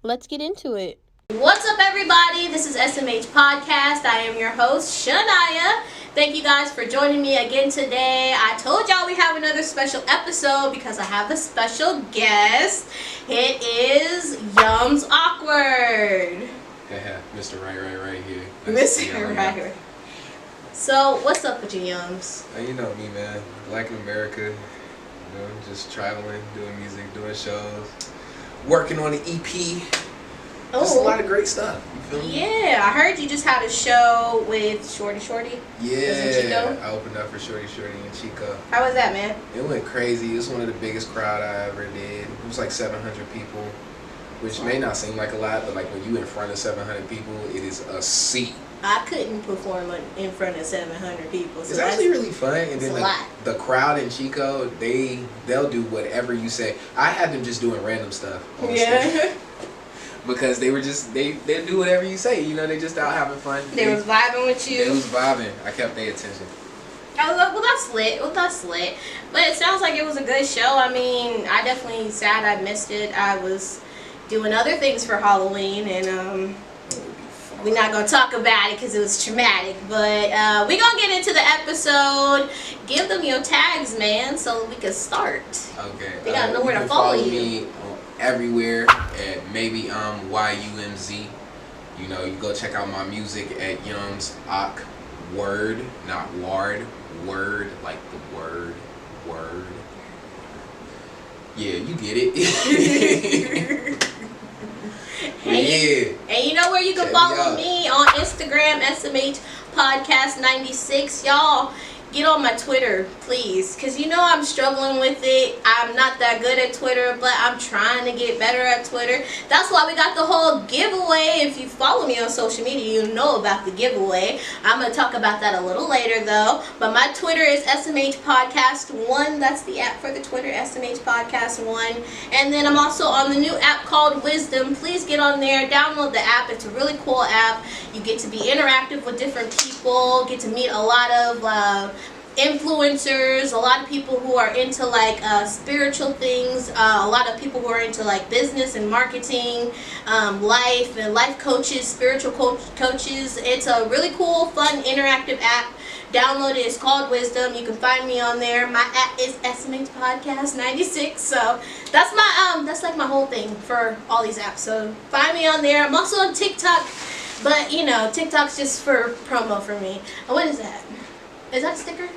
let's get into it. What's up, everybody? This is SMH Podcast. I am your host, Shania. Thank you guys for joining me again today. I told y'all we have another special episode because I have a special guest. It is Yumz Awkword. Yeah, Mr. Right here. Mr. Right. So, what's up with you, Yumz? You know me, man. Black in America. You know, just traveling, doing music, doing shows, working on an EP. Just a lot of great stuff. You feel me? Yeah, I heard you just had a show with Shorty. Yeah, I opened up for Shorty and Chico. How was that, man? It went crazy. It was one of the biggest crowd I ever did. It was like 700 people, which may not seem like a lot, but like when you in front of 700 people, it is a sea. I couldn't perform in front of 700 people. So it's actually really fun. And then like the crowd in Chico, they'll do whatever you say. I had them just doing random stuff on stage. Because they were just, they do whatever you say, you know, they just out having fun. They was vibing with you. They was vibing. I kept their attention. Well, that's lit. But it sounds like it was a good show. I mean, I definitely sad I missed it. I was doing other things for Halloween, and we're not going to talk about it because it was traumatic. But we're going to get into the episode. Give them your tags, man, so we can start. Okay. They got to know where to follow you. Me everywhere at maybe YUMZ. You know, you go check out my music at Yumz Awkword, not ward, word, like the word. Yeah, you get it. And you know where you can follow me on Instagram, SMH Podcast 96. Y'all, get on my Twitter, please, because you know I'm struggling with it. I'm not that good at Twitter, but I'm trying to get better at Twitter. That's why we got the whole giveaway. If you follow me on social media, you know about the giveaway. I'm going to talk about that a little later, though. But my Twitter is SMH Podcast 1. That's the app for the Twitter, SMH Podcast 1. And then I'm also on the new app called Wisdom. Please get on there, download the app. It's a really cool app. You get to be interactive with different people, get to meet a lot of influencers, a lot of people who are into like spiritual things, a lot of people who are into like business and marketing, life coaches, spiritual coaches. It's a really cool, fun, interactive app. Download it. It's called Wisdom. You can find me on there. My app is SMH Podcast 96. So that's my that's like my whole thing for all these apps. So find me on there. I'm also on TikTok, but you know, TikTok's just for promo for me. What is that? Is that a sticker?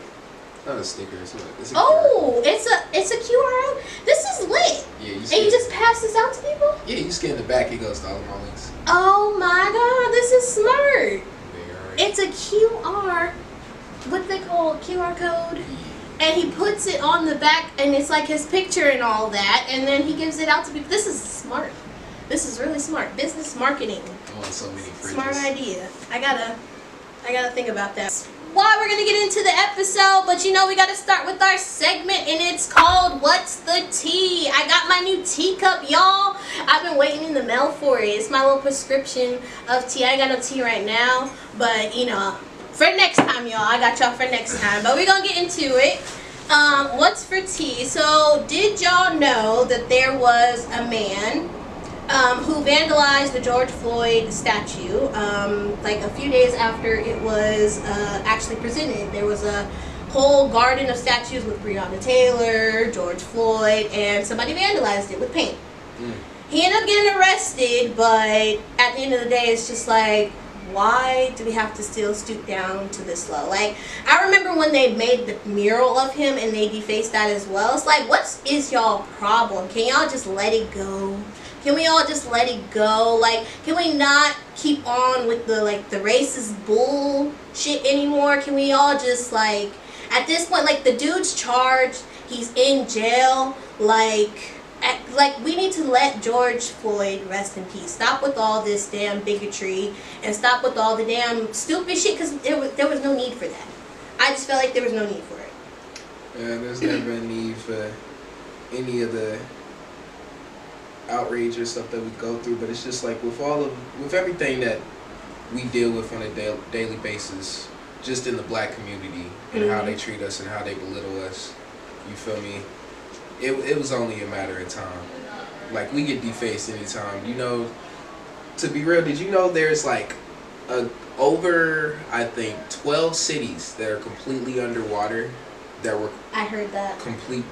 Not a sticker. It's a QR. It's a QR. This is lit. Yeah, you just pass this out to people? Yeah, you scan the back. It goes to all of my links. Oh my God, this is smart. Right. It's a QR. What they call QR code. Yeah. And he puts it on the back, and it's like his picture and all that, and then he gives it out to people. This is smart. This is really smart. Business marketing. I want so many fridges. Smart idea. I gotta think about that. Well, we're gonna get into the episode, but you know we gotta start with our segment, and it's called What's the Tea? I got my new teacup, y'all. I've been waiting in the mail for it. It's my little prescription of tea. I ain't got no tea right now, but you know, for next time, y'all. I got y'all for next time, but we're gonna get into it. What's for tea? So, did y'all know that there was a man who vandalized the George Floyd statue like a few days after it was actually presented? There was a whole garden of statues with Breonna Taylor, George Floyd, and somebody vandalized it with paint. He ended up getting arrested, but at the end of the day, it's just like, why do we have to still stoop down to this low? Like, I remember when they made the mural of him and they defaced that as well. It's like, what is y'all problem? Can y'all just let it go? Can we all just let it go? Like, can we not keep on with the racist bullshit anymore? Can we all just, like, at this point, like, the dude's charged, he's in jail, like, we need to let George Floyd rest in peace. Stop with all this damn bigotry and stop with all the damn stupid shit, because there was no need for that. I just felt like there was no need for it. Yeah, there's never a need for any of the outrage or stuff that we go through, but it's just like with everything that we deal with on a daily basis, just in the black community and how they treat us and how they belittle us, you feel me? It was only a matter of time. Like, we get defaced anytime. You know, to be real, did you know there's like over, I think, 12 cities that are completely underwater that were... I heard that. Completely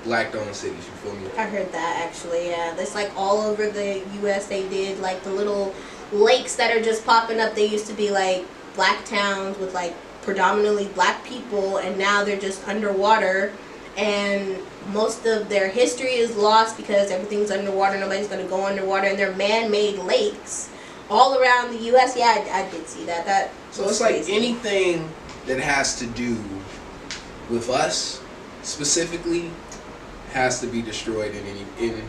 black-owned cities, you feel me? I heard that, actually, yeah. It's like all over the U.S. they did, like, the little lakes that are just popping up. They used to be, like, black towns with, like, predominantly black people, and now they're just underwater, and most of their history is lost because everything's underwater. Nobody's going to go underwater, and they're man-made lakes all around the U.S. Yeah, I did see that. So it's like anything that has to do with us specifically has to be destroyed in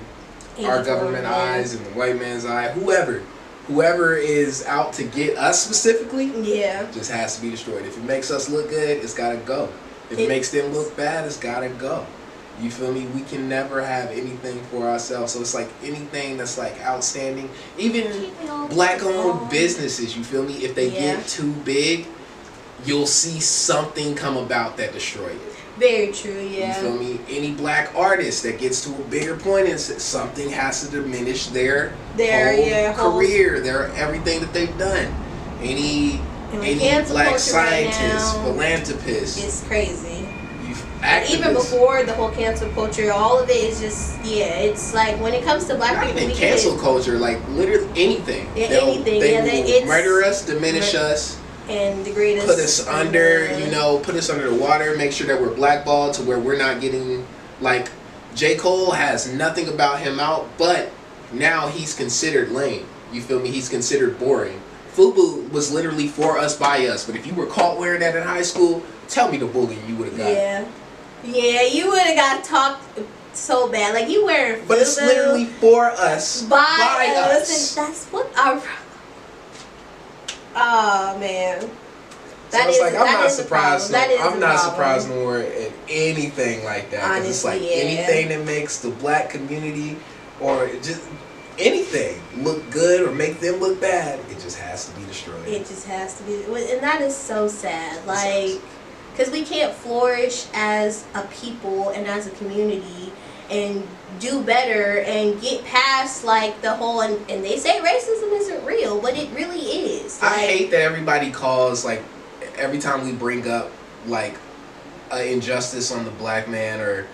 our government eyes, in the white man's eye, whoever is out to get us specifically, just has to be destroyed. If it makes us look good, it's gotta go. If it makes them look bad, it's gotta go. You feel me? We can never have anything for ourselves. So it's like anything that's like outstanding, even black-owned businesses, you feel me? If they get too big, you'll see something come about that destroy it. Very true, yeah. You feel me? Any black artist that gets to a bigger point and something has to diminish their whole career, their everything that they've done. Any black scientist, philanthropist. It's crazy. Even before the whole cancel culture, all of it is just, it's like when it comes to black people. Not even cancel culture, like literally anything. They will murder us, diminish us, and degrade us, put us under, put us under the water, make sure that we're blackballed to where we're not getting, like, J. Cole has nothing about him out, but now he's considered lame. You feel me? He's considered boring. FUBU was literally for us, by us, but if you were caught wearing that in high school, tell me the bullying you would have got. Yeah, you would have got talked so bad. Like, you wearing FUBU. But it's literally for us, by us. And that's what our... Oh, man. So it's like, I'm not surprised. I'm not surprised no more at anything like that. Honestly, it's like anything that makes the black community or just anything look good or make them look bad, it just has to be destroyed. It just has to be. And that is so sad. Like, because we can't flourish as a people and as a community and do better and get past, like, the whole, and they say racism isn't real, but it really is. Like, I hate that everybody calls, like, every time we bring up, like, an injustice on the black man or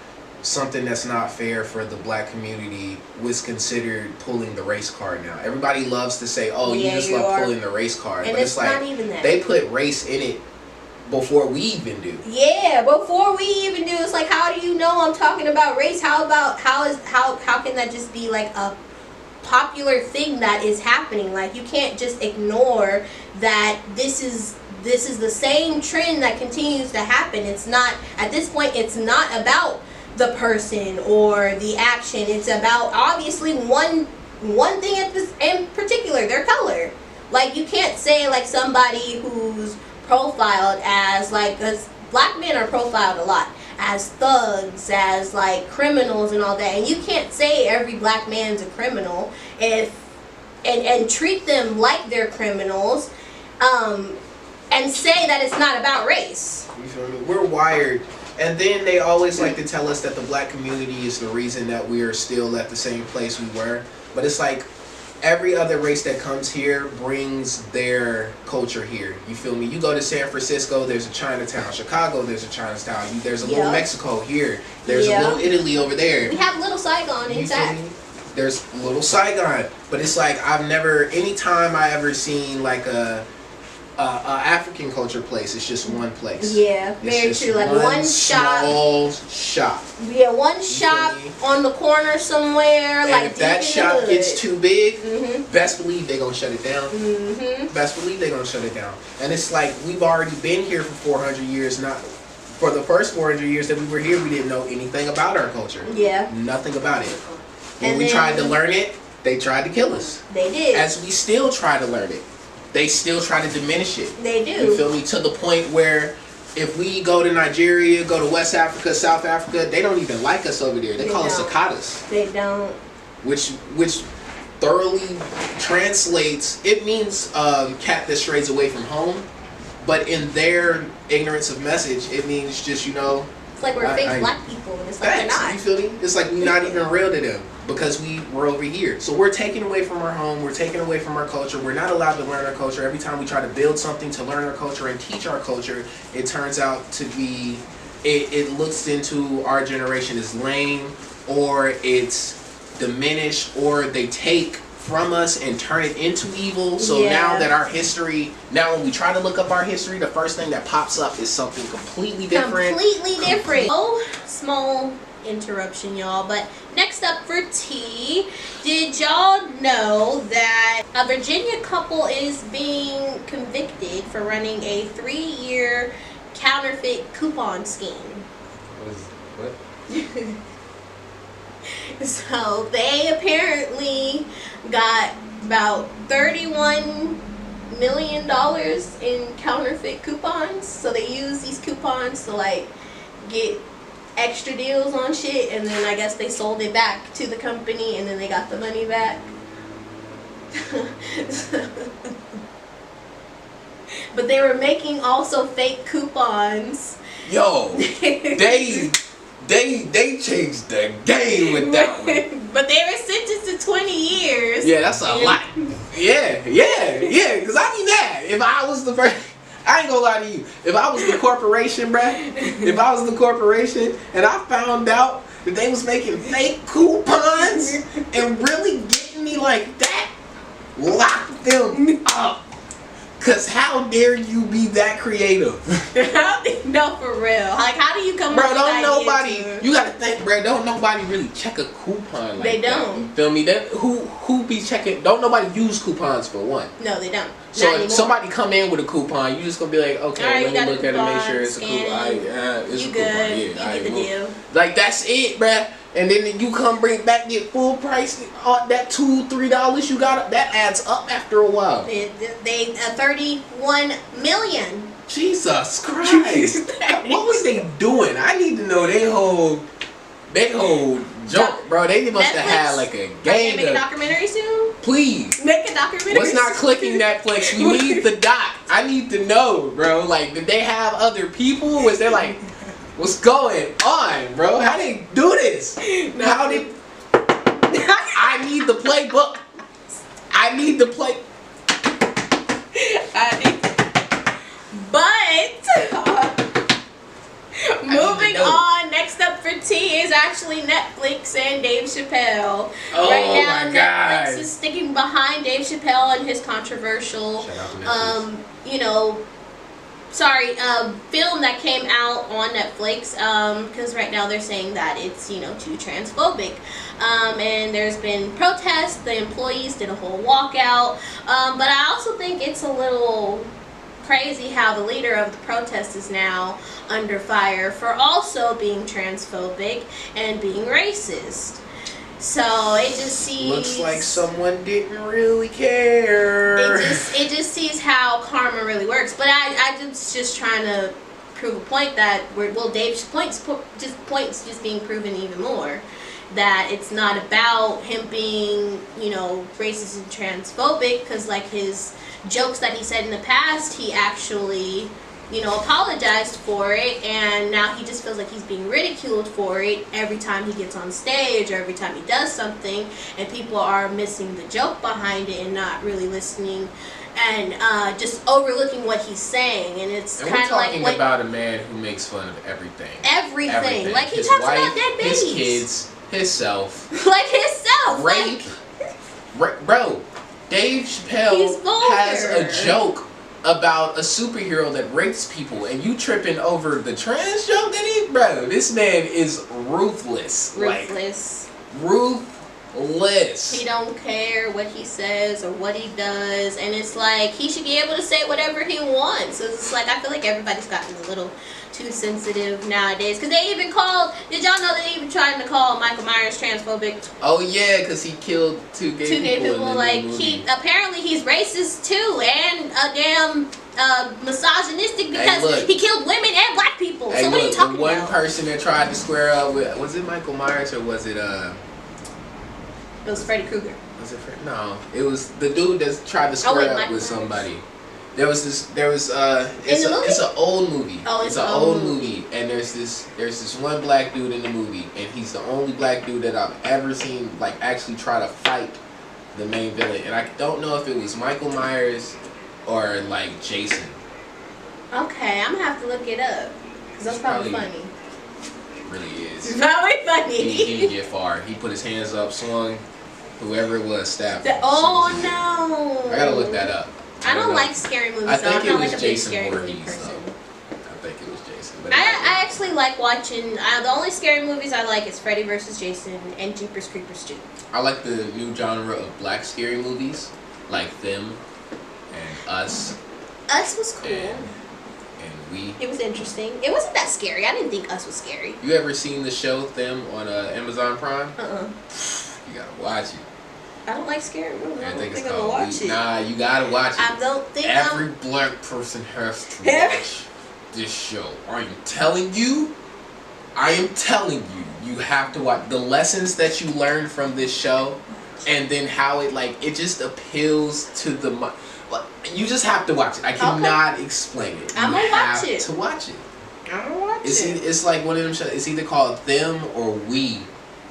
something that's not fair for the black community was considered pulling the race card now. Everybody loves to say, oh, you just love pulling the race card. And but it's like, not even that. They put race in it before we even do. Yeah, before we even do. It's like, how do you know I'm talking about race? How can that just be like a popular thing that is happening? Like, you can't just ignore that this is the same trend that continues to happen. It's not, at this point, it's not about the person or the action. It's about, obviously, one thing in particular, their color. Like, you can't say, like, somebody who's profiled as, like, because black men are profiled a lot as thugs, as, like, criminals and all that, and you can't say every black man's a criminal and treat them like they're criminals, and say that it's not about race. You feel me? We're wired, and then they always like to tell us that the black community is the reason that we are still at the same place we were, but it's like, every other race that comes here brings their culture here. You feel me? You go to San Francisco, there's a Chinatown. Chicago, there's a Chinatown. There's a little Mexico here. There's a little Italy over there. We have Little Saigon intact. There's Little Saigon. But it's like, anytime I ever seen like a African culture place, it's just one place. Yeah, very true. Like one shop. Small shop. Yeah, one shop on the corner somewhere. And like, if that shop gets too big, best believe they're gonna shut it down. Best believe they're gonna shut it down. And it's like, we've already been here for 400 years. Not for the first 400 years that we were here, we didn't know anything about our culture. Yeah, nothing about it. When we tried to learn it, they tried to kill us. They did. As we still try to learn it, they still try to diminish it. They do. You feel me? To the point where if we go to Nigeria, go to West Africa, South Africa, they don't even like us over there. They call us cicadas. They don't. Which thoroughly translates, it means cat that strays away from home. But in their ignorance of message, it means just, It's like we're fake black people, and it's like they're not. You feel me? It's like we're not even real to them because we're over here. So we're taken away from our home. We're taken away from our culture. We're not allowed to learn our culture. Every time we try to build something to learn our culture and teach our culture, it turns out to be, it looks into our generation as lame, or it's diminished, or they take from us and turn it into evil. So now that our history, now when we try to look up our history, the first thing that pops up is something completely different. Oh, small interruption, y'all, but next up for tea, did y'all know that a Virginia couple is being convicted for running a 3-year counterfeit coupon scheme? What? So they apparently got about $31 million in counterfeit coupons. So they use these coupons to like get extra deals on shit, and then I guess they sold it back to the company, and then they got the money back. But they were making also fake coupons. Yo, they changed the game with that one. But they were sentenced to 20 years. Yeah, that's a lot. Yeah. Because I'd be mad if I was the first. I ain't gonna lie to you. If I was the corporation, bruh, if I was the corporation and I found out that they was making fake coupons and really getting me like that, lock them up. Cause how dare you be that creative? No, for real. Like, how do you come up with that? You gotta think, bro. Don't nobody really check a coupon like they don't. That. You feel me? That who be checking? Don't nobody use coupons for one. No, they don't. So if somebody come in with a coupon, you just gonna be like, okay, let me look at it, make sure it's a coupon. It's a coupon. Yeah, you get the deal. Like that's it, bruh. And then you come bring back the full price, that $2-3 you got, that adds up after a while. They 31 million. Jesus Christ! What was they doing? I need to know they whole joke, bro. They must have had like a game. Make a documentary soon. Please make a documentary. What's not clicking Netflix? We need the doc. I need to know, bro. Like, did they have other people? Was there like? What's going on, bro? How they do this? How they? I need the playbook. I need the play. Moving on. Next up for tea is actually Netflix and Dave Chappelle. Oh right now, my God. Netflix is sticking behind Dave Chappelle and his controversial, film that came out on Netflix, because right now they're saying that it's, too transphobic. And there's been protests, the employees did a whole walkout, but I also think it's a little crazy how the leader of the protest is now under fire for also being transphobic and being racist. So it just seems looks like someone didn't really care. It just sees how karma really works. But I just trying to prove a point that Dave's points just being proven even more, that it's not about him being racist and transphobic, because like his jokes that he said in the past, he actually apologized for it, and now he just feels like he's being ridiculed for it every time he gets on stage or every time he does something, and people are missing the joke behind it and not really listening and just overlooking what he's saying. And it's kind of like talking about a man who makes fun of everything. Like he talks about dead babies, his kids, himself, rape. Bro, Dave Chappelle has a joke about a superhero that rapes people, and you tripping over the trans joke that this man is ruthless. Ruthless. He don't care what he says or what he does, and it's like he should be able to say whatever he wants. So it's like I feel like everybody's gotten a little too sensitive nowadays, because they even did y'all know they even trying to call Michael Myers transphobic? Oh yeah, because he killed two gay people. Like apparently he's racist too, and a damn misogynistic, because he killed women and black people. So what are you talking about? One person that tried to square up with, was it Michael Myers or was it It was Freddy Krueger. Was it Freddy? No, it was the dude that tried to square up with somebody. It's an old movie. Oh, it's an old movie, and there's this one black dude in the movie, and he's the only black dude that I've ever seen like actually try to fight the main villain, and I don't know if it was Michael Myers or like Jason. Okay, I'm gonna have to look it up because that's probably funny. Really is. It's probably funny. He didn't get far. He put his hands up, swung, whoever it was, stabbed him. Oh no! I gotta look that up. I don't like scary movies. I think I'm not it was like a Jason big scary movie Voorhees, person. I think it was Jason. But I actually like watching. The only scary movies I like is Freddy vs. Jason and Jeepers Creepers 2. I like the new genre of black scary movies, like Them and Us. Us was cool. And We. It was interesting. It wasn't that scary. I didn't think Us was scary. You ever seen the show Them on Amazon Prime? You gotta watch it. I don't like scary movies. I don't think I'm gonna called watch it. Nah, you gotta watch it. I don't think every black person has to watch this show. I am telling you, you have to watch the lessons that you learn from this show, and then how it just appeals to the. You just have to watch it. I cannot explain it. I'm gonna watch it. You have to watch it. I'm gonna watch it. It's like one of them shows. It's either called Them or We.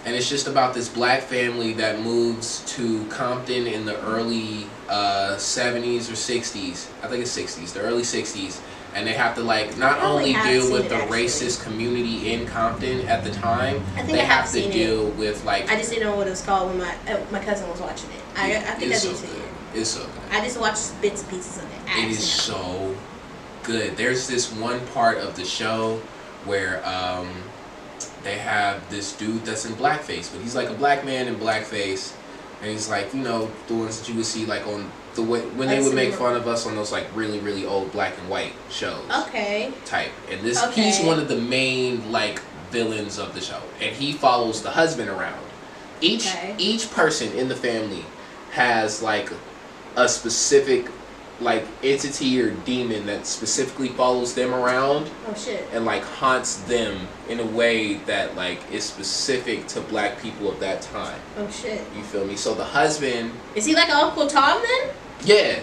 And it's just about this black family that moves to Compton in the early 70s or 60s. I think it's 60s, the early 60s. And they have to not only deal with the racist community in Compton at the time, they have to deal with I just didn't know what it was called when my cousin was watching it. I think I did see it. It's so good. I just watched bits and pieces of it. It is so good. There's this one part of the show where they have this dude that's in blackface, but he's like a black man in blackface, and he's like, the ones that you would see on the way when they would make fun of us on those really really old black and white shows. Okay. Type, and he's one of the main villains of the show, and he follows the husband around. Each person in the family has a specific entity or demon that specifically follows them around. Oh shit. And haunts them in a way that is specific to black people of that time. Oh shit. You feel me? So the husband, is he like Uncle Tom then? Yeah,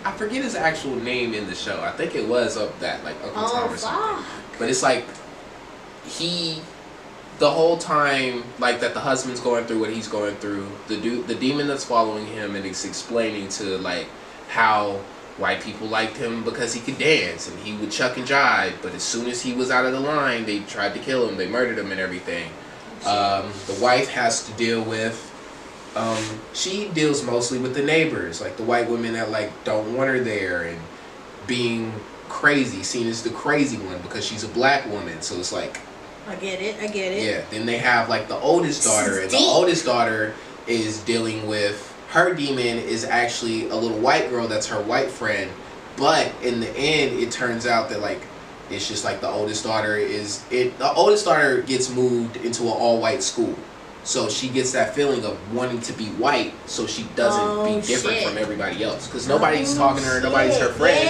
I forget his actual name in the show. I think it was Uncle Tom or something. But it's the whole time that the husband's going through what he's going through, the demon that's following him and is explaining to how white people liked him because he could dance and he would chuck and jive, but as soon as he was out of the line, they tried to kill him, they murdered him and everything. The wife has to deal with, she deals mostly with the neighbors, the white women that don't want her there and being crazy, seen as the crazy one because she's a black woman, so it's I get it. Yeah, then they have the oldest daughter, and the oldest daughter is dealing with, her demon is actually a little white girl that's her white friend, but in the end it turns out that it's just the oldest daughter gets moved into an all-white school, so she gets that feeling of wanting to be white so she doesn't be different from everybody else, because nobody's talking to her, nobody's her friend,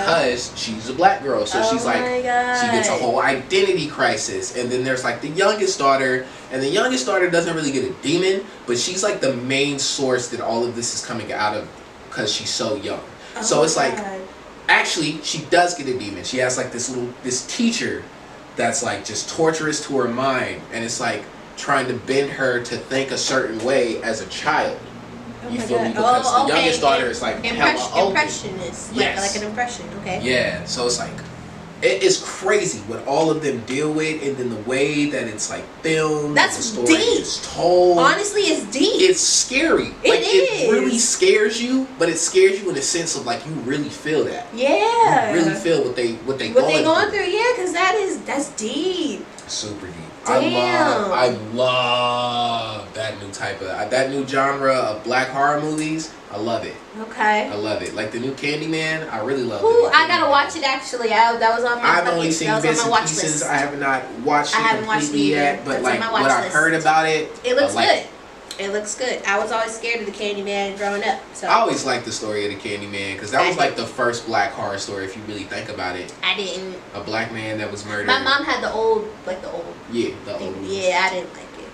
because she's a black girl, so she's she gets a whole identity crisis. And then there's the youngest daughter, and the youngest daughter doesn't really get a demon, but she's the main source that all of this is coming out of because she's so young. So it's actually she does get a demon. She has this teacher that's just torturous to her mind, and it's trying to bend her to think a certain way as a child. You feel me? Because the youngest daughter is hella open. Impressionist. Yes. Like an impression, okay. Yeah, so it's it is crazy what all of them deal with, and then the way that it's filmed. That's the story deep. Is told. Honestly, it's deep. It's scary. It really scares you, but it scares you in the sense of you really feel that. Yeah. You really feel what they going through. Yeah, because that's deep. Super deep. Damn. I love that new type of that new genre of black horror movies. I love it. Okay. I love it. The new Candyman, I really love it. I gotta watch it actually. That was on my I've only seen bits and pieces. I have not watched it completely yet, but what I've heard about it, it looks good. It looks good. I was always scared of the Candyman growing up. So I always liked the story of the Candyman because that was the first black horror story if you really think about it. I didn't. A black man that was murdered. My mom had the old. Yeah, the old. Yeah, I didn't like it.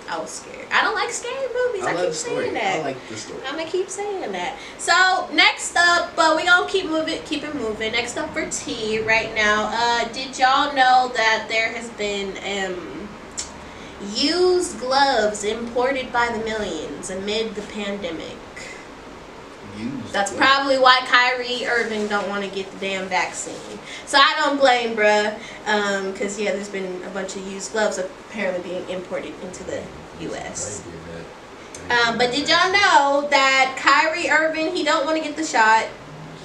I was scared. I don't like scary movies. I keep saying that. I like the story. I'm gonna keep saying that. So next up, but we gonna keep it moving. Next up for tea right now. Did y'all know that there has been used gloves imported by the millions amid the pandemic? That's probably why Kyrie Irving don't want to get the damn vaccine. So I don't blame bruh. Because, yeah, there's been a bunch of used gloves apparently being imported into the U.S. But did y'all know that Kyrie Irving, he don't want to get the shot.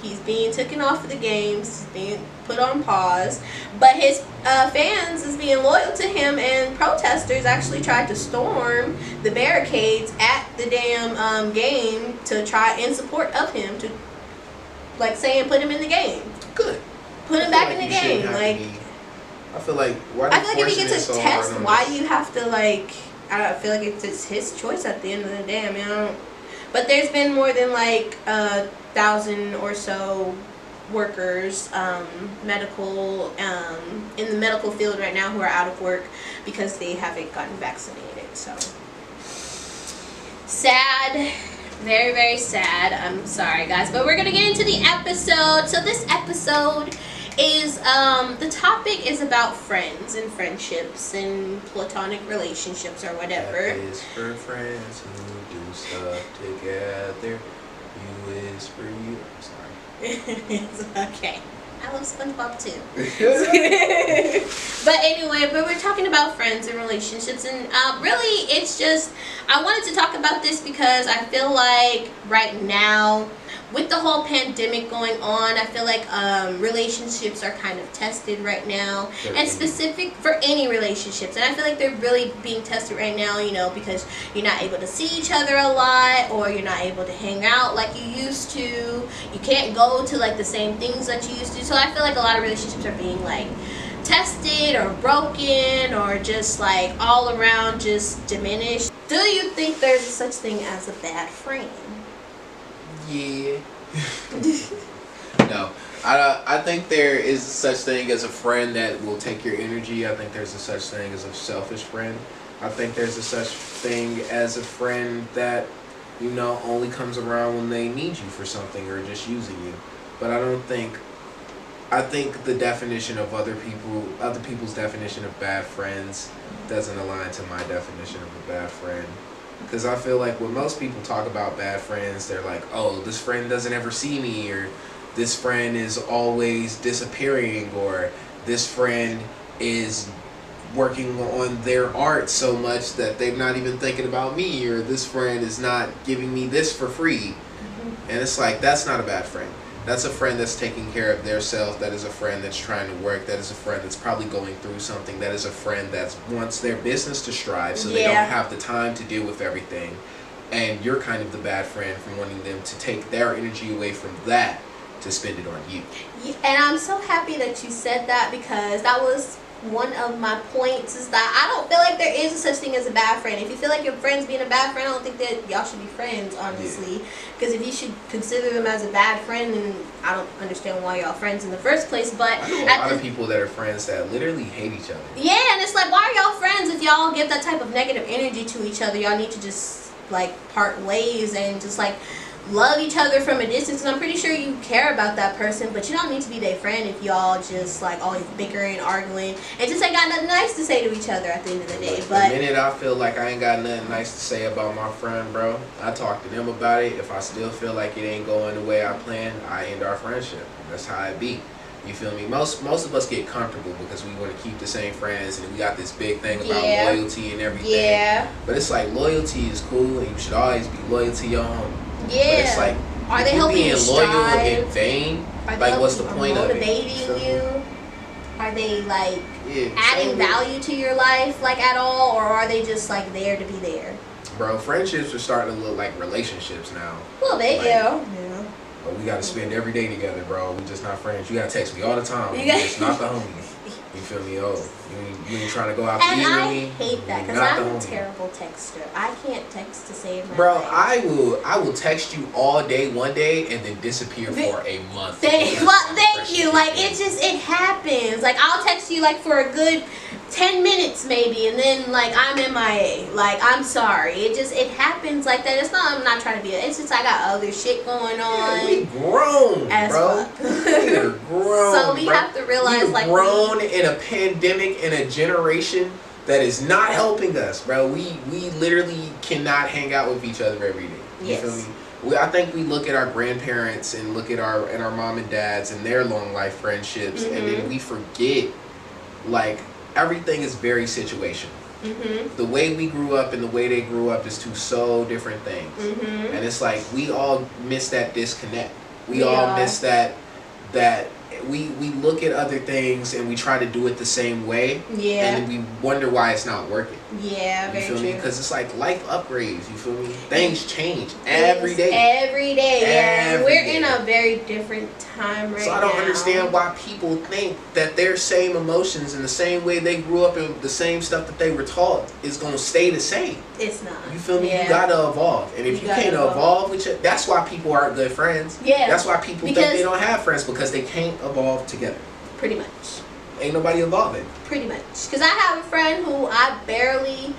He's being taken off of the games. He's being put on pause. But his fans is being loyal to him, and protesters actually tried to storm the barricades at the damn game to try in support of him, to like saying put him in the game. Good. Put him back in the game. Like, I feel like if he gets a test, why do you have to like? I feel like it's his choice at the end of the day. I mean, but there's been more than like 1,000 or so workers, medical, in the medical field right now who are out of work because they haven't gotten vaccinated. So sad, very, very sad. I'm sorry guys, but we're gonna get into the episode. So this episode is the topic is about friends and friendships and platonic relationships or whatever. F is for friends who do stuff together. U is for you. I'm sorry. It's okay. I love SpongeBob too. But anyway, but we're talking about friends and relationships, and really it's just, I wanted to talk about this because I feel like right now, with the whole pandemic going on, I feel like relationships are kind of tested right now, and specific for any relationships. And I feel like they're really being tested right now, you know, because you're not able to see each other a lot, or you're not able to hang out like you used to. You can't go to like the same things that you used to. So I feel like a lot of relationships are being like tested or broken or just like all around just diminished. Do you think there's such thing as a bad friend? Yeah. No. I think there is such thing as a friend that will take your energy. I think there's a such thing as a selfish friend. I think there's a such thing as a friend that, you know, only comes around when they need you for something or just using you. But I think the definition of other people's definition of bad friends doesn't align to my definition of a bad friend. Because I feel like when most people talk about bad friends, they're like, oh, this friend doesn't ever see me, or this friend is always disappearing, or this friend is working on their art so much that they're not even thinking about me, or this friend is not giving me this for free. And it's like, that's not a bad friend. That's a friend that's taking care of their self. That is a friend that's trying to work. That is a friend that's probably going through something. That is a friend that wants their business to strive, so they don't have the time to deal with everything. And you're kind of the bad friend from wanting them to take their energy away from that to spend it on you. And I'm so happy that you said that, because that was one of my points, is that I don't feel like there is a such thing as a bad friend. If you feel like your friend's being a bad friend, I don't think that y'all should be friends, honestly. Because if you should consider them as a bad friend, then I don't understand why y'all friends in the first place. But I know a lot of people that are friends that literally hate each other. Yeah, and it's like, why are y'all friends if y'all give that type of negative energy to each other? Y'all need to just like part ways and just like love each other from a distance. And I'm pretty sure you care about that person, but you don't need to be their friend if y'all just like always bickering, arguing, and just ain't got nothing nice to say to each other at the end of the day. But the minute I feel like I ain't got nothing nice to say about my friend, bro, I talk to them about it. If I still feel like it ain't going the way I planned, I end our friendship. That's how it be. You feel me? Most of us get comfortable because we want to keep the same friends, and we got this big thing about loyalty and everything. Yeah. But it's like, loyalty is cool, and you should always be loyal to your homie. Yeah. But it's like, are they helping you strive? Loyal in vain? Like, what's the point of it? Motivating you? Are they like adding value to your life, like at all, or are they just like there to be there? Bro, friendships are starting to look like relationships now. A little bit, like, yeah. But we gotta spend every day together, bro. We just not friends. You gotta text me all the time. You just not the homie. You feel me? Oh, you ain't trying to go out to eat with me. And I hate that, because I'm a terrible texter. I can't text to save my Bro, life. I will text you all day one day and then disappear for a month. Thank you. Like, it happens. Like, I'll text you like for a good 10 minutes maybe, and then like I'm MIA. Like, I'm sorry. It happens like that. It's not, I'm not trying to be, it's just I got other shit going on. We grown, as bro. We're grown. So we bro. have to realize, we're like, grown in a pandemic in a generation that is not helping us, bro. We literally cannot hang out with each other every day. You feel me? I think we look at our grandparents and look at our mom and dads and their long life friendships, and then we forget, like, everything is very situational. The way we grew up and the way they grew up is two so different things, and it's like we all miss that disconnect. We all miss that we look at other things and we try to do it the same way, and then we wonder why it's not working. Very you feel true. me? Because it's like life upgrades. You feel me? Things change every day. Every day, Every we're day. in a very different time right now. So I don't understand why people think that their same emotions and the same way they grew up and the same stuff that they were taught is gonna stay the same. It's not. You feel me? You gotta evolve, and if you can't evolve with your, that's why people aren't good friends. That's why people think they don't have friends, because they can't evolve together. Pretty much. Ain't nobody evolving. Pretty much. Because I have a friend who I barely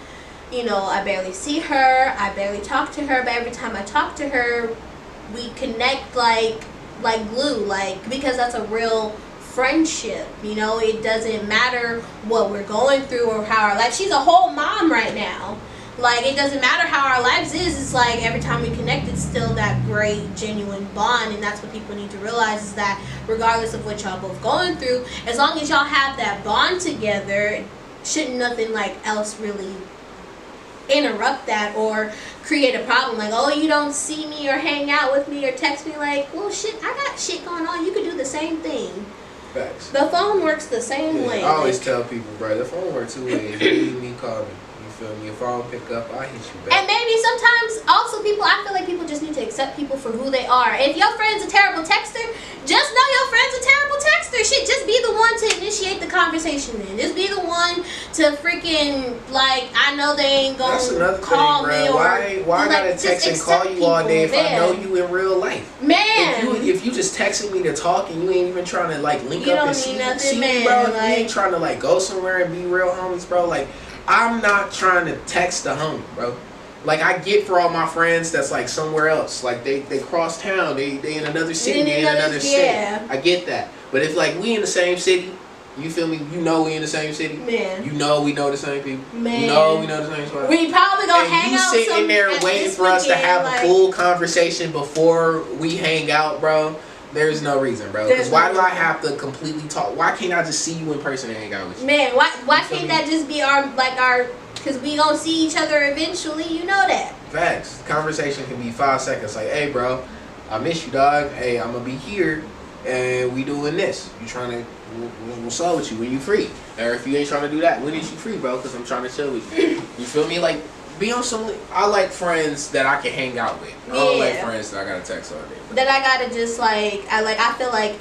see her. I barely talk to her. But every time I talk to her, we connect like glue. Like, because that's a real friendship. You know, it doesn't matter what we're going through or how our life. She's a whole mom right now. Like, it doesn't matter how our lives is. It's like every time we connect, it's still that great, genuine bond. And that's what people need to realize, is that regardless of what y'all both going through, as long as y'all have that bond together, shouldn't nothing like else really interrupt that or create a problem. Like, oh, you don't see me or hang out with me or text me. Like, well, shit, I got shit going on. You could do the same thing. Facts. The phone works the same way. I always tell people, bro, the phone works two ways. You need me, call me. Feel me? If I don't pick up, I hit you back. And maybe sometimes also I feel like people just need to accept people for who they are. If your friend's a terrible texter, just know your friend's a terrible texter. Shit, just be the one to initiate the conversation then. Just be the one to freaking, like, I know they ain't gonna call me or why I gotta text and call you all day if I know you in real life? Man. If you just texting me to talk and you ain't even trying to like link up and see me, bro, you ain't trying to like go somewhere and be real homies, bro. Like, I'm not trying to text the homie, bro. Like, I get for all my friends that's like somewhere else. Like, they cross town, they in another city, they in another state. I get that. But if like we in the same city, you feel me? You know we in the same city. Man. You know we know the same people. Man. You know we know the same spot. We probably gonna hang out. You sitting there waiting for us to have a full conversation before we hang out, bro. There's no reason, bro. Because why do I have to completely talk? Why can't I just see you in person and hang out with you? Man, why can't that just be our, because we gonna see each other eventually, you know that. Facts. Conversation can be 5 seconds. Like, hey, bro, I miss you, dog. Hey, I'm gonna be here, and we doing this. You trying to, what's up with you? When you free? Or if you ain't trying to do that, when is you free, bro? Because I'm trying to chill with you. You feel me? Like, be on some. I like friends that I can hang out with. I don't like friends that I gotta text all day. That I gotta just I feel like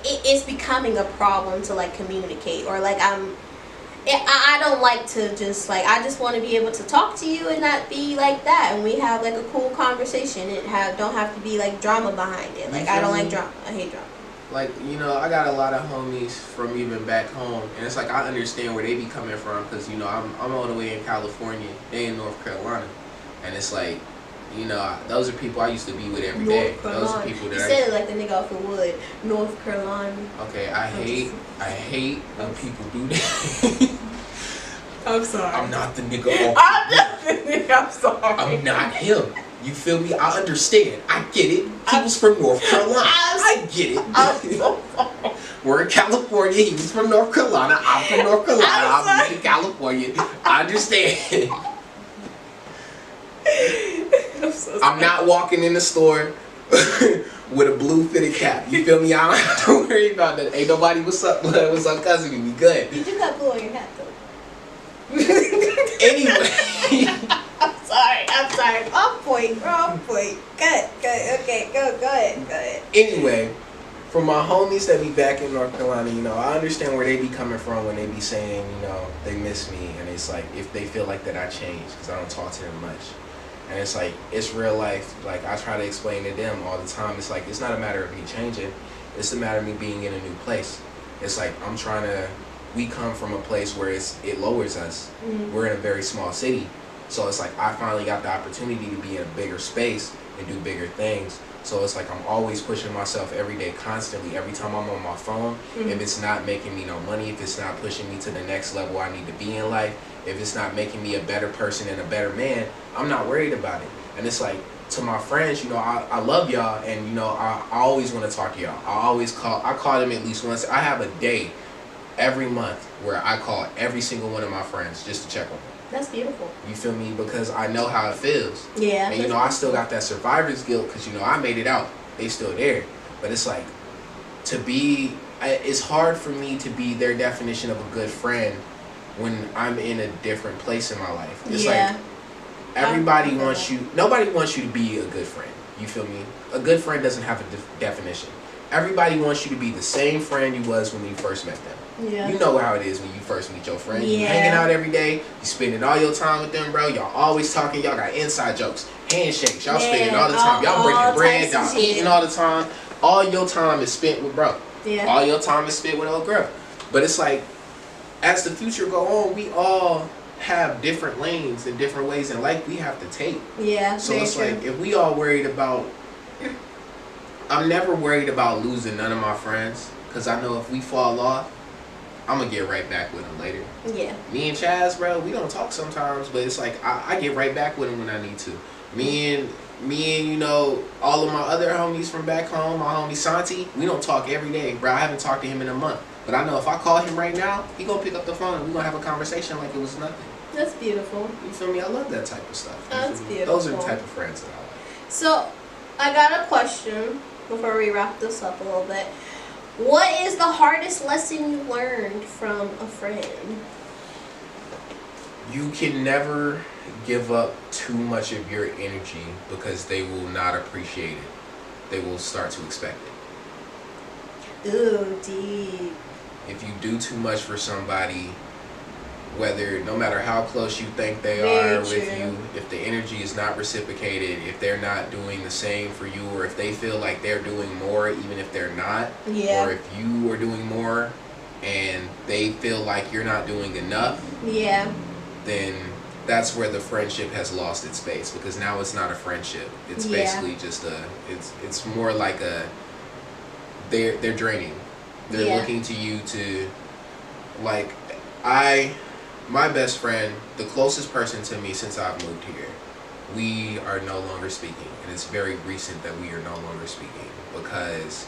it's becoming a problem to like communicate, or like I don't like to just like, I just want to be able to talk to you and not be like that, and we have like a cool conversation and don't have to be like drama behind it. Like, I don't like drama. I hate drama. Like, you know, I got a lot of homies from even back home, and it's like I understand where they be coming from, because, you know, I'm all the way in California, they in North Carolina, and it's like, you know, those are people I used to be with every day. Those are people that you said it like the nigga off of Wood, North Carolina. Okay, I hate when people do that. I'm sorry. I'm not the nigga off. I'm not the nigga. I'm sorry. I'm not him. You feel me? I understand. I get it. He was from North Carolina. I get it. I'm so sorry. We're in California. He was from North Carolina. I'm from North Carolina. I'm in California. I understand. I'm so sorry. I'm not walking in the store with a blue fitted cap. You feel me? I don't have to worry about that. Ain't nobody, what's up, blood? What's up, cousin? We good. You do got blue on your hat, though. Anyway. I'm sorry. Off point. Good. Okay, go ahead. Anyway, for my homies that be back in North Carolina, you know, I understand where they be coming from when they be saying, you know, they miss me, and it's like, if they feel like that I changed, because I don't talk to them much. And it's like, it's real life. Like, I try to explain to them all the time. It's like, it's not a matter of me changing. It's a matter of me being in a new place. It's like, I'm trying to we come from a place where it lowers us. We're in a very small city, so it's like I finally got the opportunity to be in a bigger space and do bigger things. So it's like I'm always pushing myself every day, constantly. Every time I'm on my phone, if it's not making me no money, if it's not pushing me to the next level I need to be in life, if it's not making me a better person and a better man, I'm not worried about it. And it's like, to my friends, you know, I love y'all, and you know, I always want to talk to y'all. I call them at least once. I have a day every month where I call every single one of my friends just to check on them. That's beautiful. You feel me? Because I know how it feels. Yeah. And you know, I still got that survivor's guilt because, you know, I made it out. They still there. But it's like, it's hard for me to be their definition of a good friend when I'm in a different place in my life. It's like, nobody wants you to be a good friend. You feel me? A good friend doesn't have a definition. Everybody wants you to be the same friend you was when you first met them. Yeah. You know how it is when you first meet your friend. Yeah. You hanging out every day. You spending all your time with them, bro. Y'all always talking. Y'all got inside jokes, handshakes. Y'all spending all the time. Y'all breaking bread. Y'all eating all the time. All your time is spent with bro. Yeah. All your time is spent with old girl. But it's like, as the future go on, we all have different lanes and different ways in life we have to take. Yeah. So it's like, if we all worried about, I'm never worried about losing none of my friends, because I know if we fall off, I'm gonna get right back with them later. Yeah. Me and Chaz, bro, we don't talk sometimes, but it's like I get right back with him when I need to. Me and you know, all of my other homies from back home, my homie Santi, we don't talk every day, bro. I haven't talked to him in a month, but I know if I call him right now, he gonna pick up the phone and we gonna have a conversation like it was nothing. That's beautiful. You feel me? I love that type of stuff. That's beautiful. Those are the type of friends that I like. So, I got a question before we wrap this up a little bit. What is the hardest lesson you learned from a friend? You can never give up too much of your energy because they will not appreciate it. They will start to expect it. Ooh, deep. If you do too much for somebody, no matter how close you think they Very are with true. you, if the energy is not reciprocated, if they're not doing the same for you, or if they feel like they're doing more even if they're not, Yeah. or if you are doing more and they feel like you're not doing enough, Yeah. then that's where the friendship has lost its base, because now it's not a friendship. It's basically just it's more like they're draining. They're looking to you to, like, my best friend, the closest person to me since I've moved here, we are no longer speaking, and it's very recent that we are no longer speaking because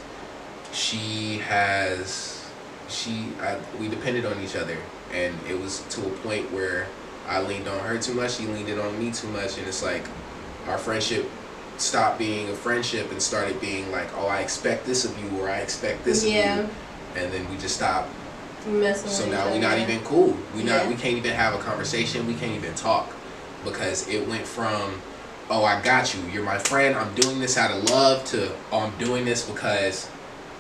we depended on each other, and it was to a point where I leaned on her too much, she leaned on me too much, and it's like our friendship stopped being a friendship and started being like, oh, I expect this of you, or I expect this of you, and then we just stopped. So now we're not even cool. We can't even have a conversation. We can't even talk, because it went from, oh, I got you, you're my friend, I'm doing this out of love, to, oh, I'm doing this because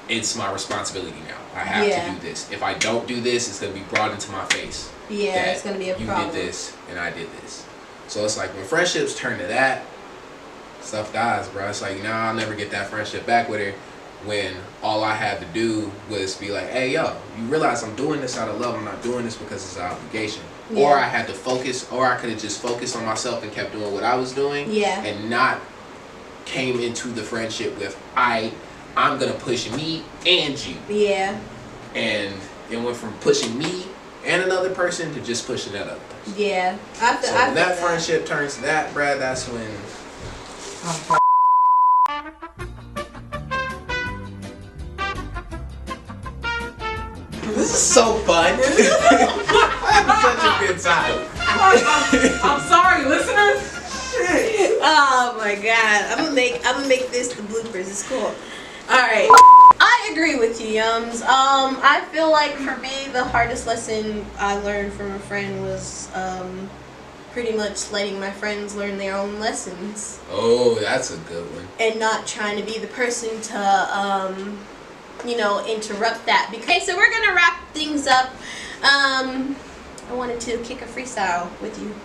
it's my responsibility now. I have to do this. If I don't do this, it's gonna be brought into my face. Yeah, it's gonna be a problem. You did this and I did this. So it's like when friendships turn to that, stuff dies, bro. It's like, nah, I'll never get that friendship back with her, when all I had to do was be like, hey, yo, you realize I'm doing this out of love. I'm not doing this because it's an obligation. Yeah. Or I had to focus, or I could have just focused on myself and kept doing what I was doing. Yeah. And not came into the friendship with, I'm going to push me and you. Yeah. And it went from pushing me and another person to just pushing that other person. Yeah. So when that friendship turns to that, bruh, that's when... This is so fun. Such a good time. I'm sorry, listeners. Oh my god. I'm gonna make this the bloopers. It's cool. Alright. I agree with you, Yumz. I feel like for me the hardest lesson I learned from a friend was pretty much letting my friends learn their own lessons. Oh, that's a good one. And not trying to be the person to interrupt that. Okay, so we're gonna wrap things up. I wanted to kick a freestyle with you,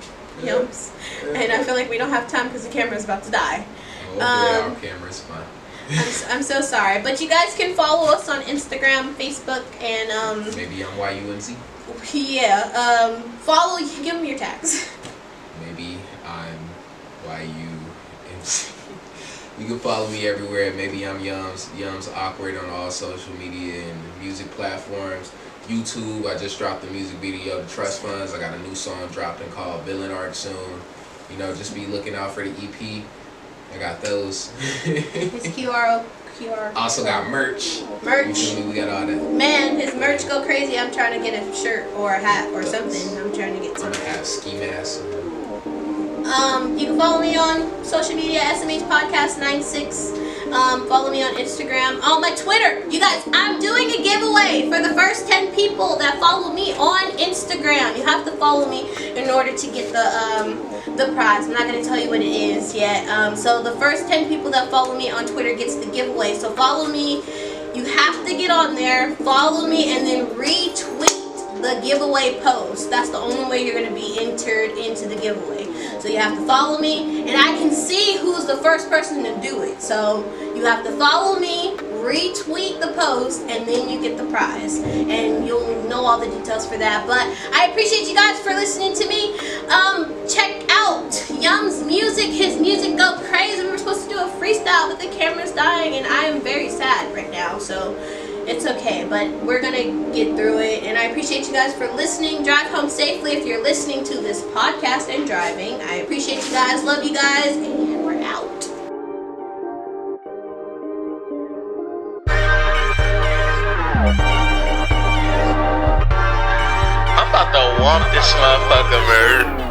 Yumz, and I feel like we don't have time because the camera's about to die. Oh, our camera's fine. I'm so sorry. But you guys can follow us on Instagram, Facebook, and maybe I'm YUMZ. Yeah. Follow. Give them your tags. Maybe I'm YUMZ. You can follow me everywhere. Maybe I'm Yumz Awkword on all social media and music platforms. YouTube, I just dropped the music video, The Trust Funds. I got a new song dropping called Villain Art soon. You know, just be looking out for the EP. I got those. His QR. Also got merch. Merch. You feel me? We got all that. Man, his merch go crazy. I'm trying to get a shirt or a hat or something. I'm trying to get something. I have ski masks. You can follow me on social media, SMH Podcast 96. Follow me on Instagram. On my Twitter. You guys, I'm doing a giveaway for the first 10 people that follow me on Instagram. You have to follow me in order to get the prize. I'm not going to tell you what it is yet. So the first 10 people that follow me on Twitter gets the giveaway. So follow me. You have to get on there, follow me, and then retweet the giveaway post. That's the only way you're going to be entered into the giveaway. So you have to follow me, and I can see who's the first person to do it. So you have to follow me, retweet the post, and then you get the prize. And you'll know all the details for that. But I appreciate you guys for listening to me. Check out Yum's music. His music go crazy. We were supposed to do a freestyle, but the camera's dying, and I am very sad right now. So it's okay, but we're gonna get through it. And I appreciate you guys for listening. Drive home safely if you're listening to this podcast and driving. I appreciate you guys. Love you guys, and we're out. I'm about to walk this motherfucker, man.